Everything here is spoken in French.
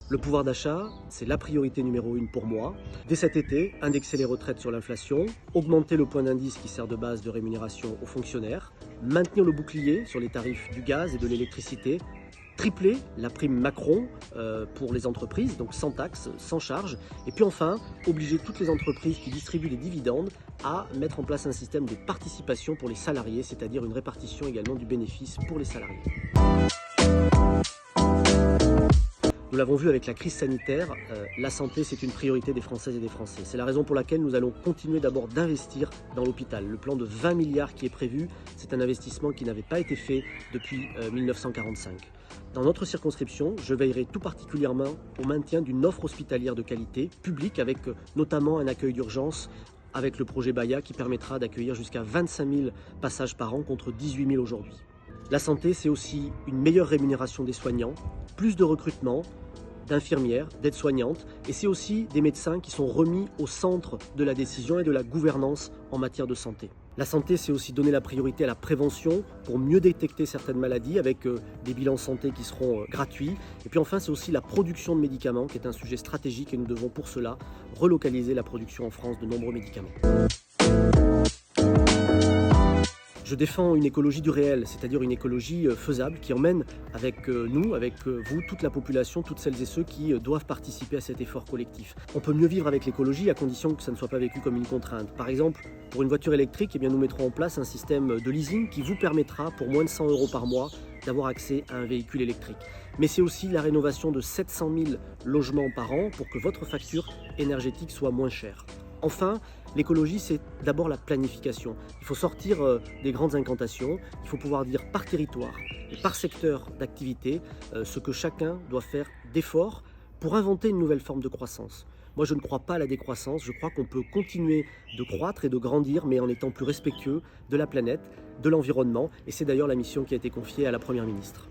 Le pouvoir d'achat, c'est la priorité numéro 1 pour moi. Dès cet été, indexer les retraites sur l'inflation, augmenter le point d'indice qui sert de base de rémunération aux fonctionnaires, maintenir le bouclier sur les tarifs du gaz et de l'électricité, tripler la prime Macron pour les entreprises, donc sans taxe, sans charge, et puis enfin, obliger toutes les entreprises qui distribuent des dividendes à mettre en place un système de participation pour les salariés, c'est-à-dire une répartition également du bénéfice pour les salariés. Nous l'avons vu avec la crise sanitaire, la santé c'est une priorité des Françaises et des Français. C'est la raison pour laquelle nous allons continuer d'abord d'investir dans l'hôpital. Le plan de 20 milliards qui est prévu, c'est un investissement qui n'avait pas été fait depuis 1945. Dans notre circonscription, je veillerai tout particulièrement au maintien d'une offre hospitalière de qualité, publique, avec notamment un accueil d'urgence avec le projet Baya qui permettra d'accueillir jusqu'à 25 000 passages par an contre 18 000 aujourd'hui. La santé, c'est aussi une meilleure rémunération des soignants, plus de recrutement, d'infirmières, d'aides-soignantes, et c'est aussi des médecins qui sont remis au centre de la décision et de la gouvernance en matière de santé. La santé, c'est aussi donner la priorité à la prévention pour mieux détecter certaines maladies avec des bilans santé qui seront gratuits. Et puis enfin, c'est aussi la production de médicaments qui est un sujet stratégique et nous devons pour cela relocaliser la production en France de nombreux médicaments. Je défends une écologie du réel, c'est-à-dire une écologie faisable qui emmène avec nous, avec vous, toute la population, toutes celles et ceux qui doivent participer à cet effort collectif. On peut mieux vivre avec l'écologie à condition que ça ne soit pas vécu comme une contrainte. Par exemple, pour une voiture électrique, eh bien, nous mettrons en place un système de leasing qui vous permettra, pour moins de 100 € par mois, d'avoir accès à un véhicule électrique. Mais c'est aussi la rénovation de 700 000 logements par an pour que votre facture énergétique soit moins chère. Enfin, l'écologie, c'est d'abord la planification. Il faut sortir des grandes incantations, il faut pouvoir dire par territoire et par secteur d'activité ce que chacun doit faire d'efforts pour inventer une nouvelle forme de croissance. Moi, je ne crois pas à la décroissance, je crois qu'on peut continuer de croître et de grandir, mais en étant plus respectueux de la planète, de l'environnement, et c'est d'ailleurs la mission qui a été confiée à la Première ministre.